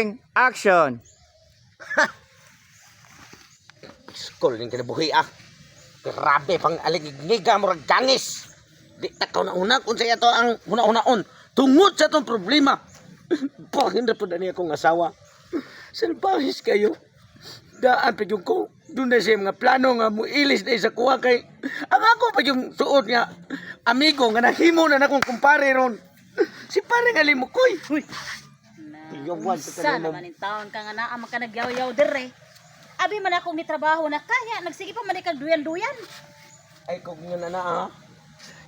Rolling action. School yung kinabuhi Grabe pang aligniga mo gangis. Di takaw na una kung sa ito ang una-unaon. Tungod sa itong problema. Bakit na po na niya akong asawa? Salbahis kayo. Daan pa yung ko. Doon na siya mga plano nga mo ilis na isa kuha kay. Ang ako pa yung suot niya. Amigo nga nahimo na akong kumpare ron. Si pare nga limukoy. Uy. Sa naman yung taon ka nga na, amang ka nagyaw-yaw dire. Abi man akong mitrabaho na kaya, nagsige pa man ikang duyan-duyan. Ay kung yun na ha.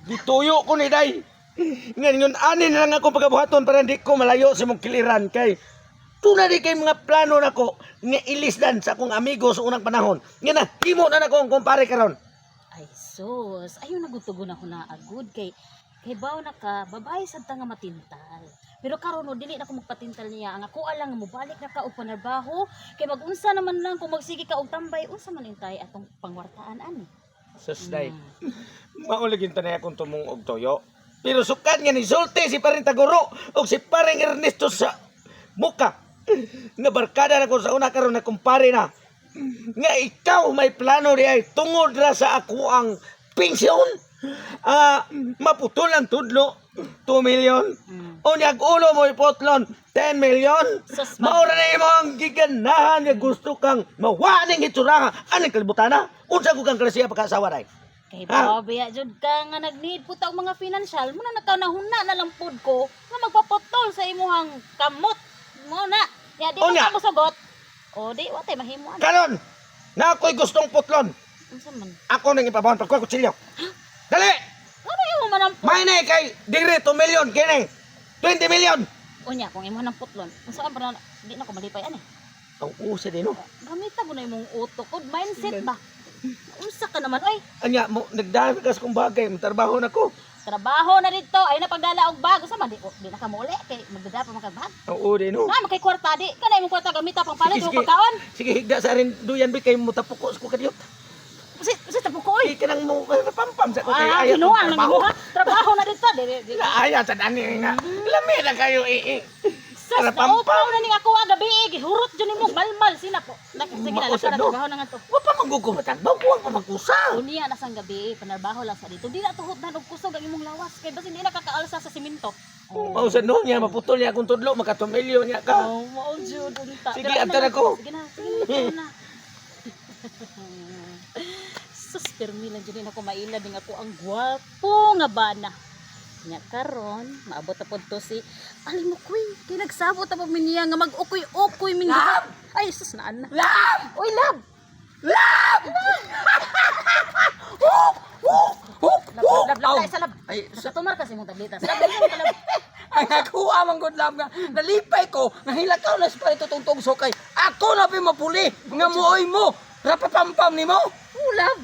Gituyo ko ni day. Ngayon anin na lang ako pagkabuhaton para hindi ko malayo sa mong kiliran kay. Tuna di kay mga plano na ko nga ilisdan sa akong amigo sa unang panahon. Nga na, himo na na akong kumpare karon. Ay sus, ayaw nagutugon ako na agud kay bawo na ka, babae sad ta nga matintal. Pero karon dili na ko magpatintal niya. Ang ako alang mo balik na ka og panarbaho kay magunsa naman lang kung magsige ka og tambay unsa man intay atong pangwartaan ani. Sus day. Maulagin tanay akong tumong og toyo. Pero sukat nga ni Sulti si paring Taguro og si paring Ernesto sa muka. Nga barkada na ko sa una karon na kumpare na. Nga ikaw may plano di ay tungod ra sa ako ang pensyon. Maputol ang tudlo 2 million. Unyag ulo mo ipotlon 10 million. Maura na imo ang giganahan nga gusto kang mawaning itsura. Anong kalibutan na? Unsa ko kang klase pagkasawa day? Kay babiya jud ka nga nag-need po ta og mga financial mo na nakaunahuna na lang pud ko nga magpaputol sa imuhang kamot mo na. Ya di ka mo sugot. O di wa tay mahimuan. Karon na ako'y gustong putlon. Unsa man? Ako nang ipabawon pag kutsilyo. Dali! Ano yung manang May na kay dire 2 million kini. 20 million. unya kung imo nang putlon. Unsa ka para di na ko malipay ani? Ang usa din no. Gamita mo na imong utok ug mindset ba. Unsa ka naman oy? Anya mo nagdami kas kung bagay, trabaho na ko. Trabaho na dito ay napagdala og bag. Unsa man di na ka muli kay magdala pa man kag bag. Oo din no. Na makay kwarta di. Kana imong kwarta gamita pang palit Sige, og pagkaon. Sige higda sa rin duyan bi kay mo tapukos ko kadiyot. Unsa tapo ko oy? Di ka nang mo pampam sa ko kay Ah, ayat. kinuha nang imo ha. Trabaho na dito di. Ayat sa dani nga. Lami na kayo Sas Para na pampam. upaw na ning ako gabi gihurot jud nimo malmal sina po. Sige na Mausad, sa no? trabaho na nga to. Wa pa magugumatan. Bawang pa magkusa. Unya na sang gabi panarbaho lang sa dito. Di na tuhod na og kusog ang imong lawas kay basi di na kakaalsa sa simento. Mausad no niya maputol niya akong tudlo makatumilyo niya ka. Oh, mao jud unta. Sige, anto na ko. Sige na. Sus, permi lang dyan ako mailad ng ako ang gwapo nga bana. Nya karon, maabot na po to si Alimukoy. Kaya nagsabot na po niya nga mag-ukoy-ukoy min. Lab! Ay, sus na ana. Lab! Uy, lab! Lab! Lab tayo sa lab. Ay, Nakatumar kasi mong tablitas. Lab, lab. ang nakuha man good lab nga nalipay ko nahilakaw na sa ito tungtong so kay ako na pi mapuli nga muoy mo rapapampam nimo. Lab.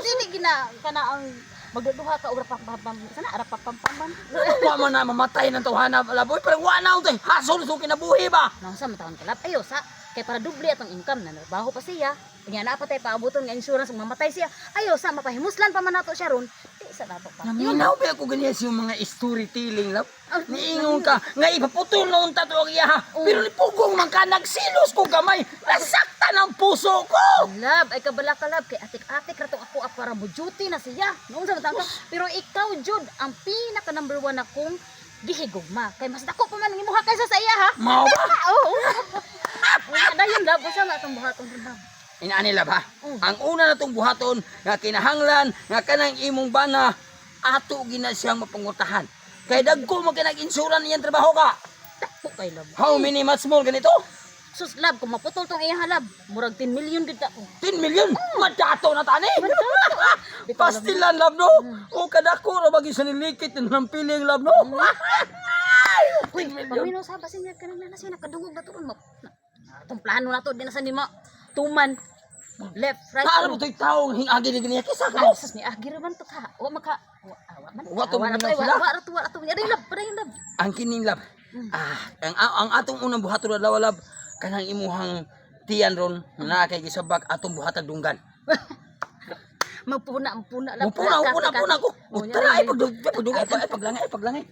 Dili gina kana ang magduduha ka og rapapampam. Sana rapapampam. Wa man na mamatay ng tawhana laboy parang wa na utoy hasol so kinabuhi ba. Nasa matawon ka lab. Ayo sa kay para dubli atong income na trabaho pa siya. Kanya na pa tay paabuton nga insurance kung mamatay siya. Ayo sa mapahimuslan pa man nato siya ron. Di sa dapat pa. Naminaw ba ako ganyan yung mga storytelling lab. Niingon ka nga ipaputol na unta to iya pero nipugong man ka nagsilos ko gamay nasakta ng puso ko. Lab, ay kabala ka lab kay atik-atik rato ako para mo duty na siya. Noon sa matang pero ikaw jud ang pinaka number 1 akong gihigugma. Kay mas dako pa man ang imuha kaysa sa iya ha. Mao ba? Oo. Wala dayon lab usa nga atong buhaton lab. Inaani lab ha. Ang una na tong buhaton nga kinahanglan nga kanang imong bana ato gina siyang mapangutahan. Kay dagko mo kinag-insuran niyang trabaho ka. Dako kay lab. How many months more ganito? Sus lab kung maputol tong iya lab, murag 10 million gid ta. 10 million? Madato na tani. Pastilan lab no. O kadako ra bagi sa nilikit ng piling lab no. Uy, pamino sa basin niya kanang na siya nakadungog na tuon mo. Atong plano na to di na sa nimo tuman. Left, right. Para mo to'y taong hingagi ni ganyan kisa ka Ay, mo. sus ni agir man to ka. Wa maka Wa to man sila. Wa to. Ari lab, ari lab. Ang kining lab. Ang atong unang buhaton na lab kanang imuhang tiyan ron na kay gisabak atong buhatag dunggan. Magpuna lab. Puna ko. Tara ay pagdungay, paglangay.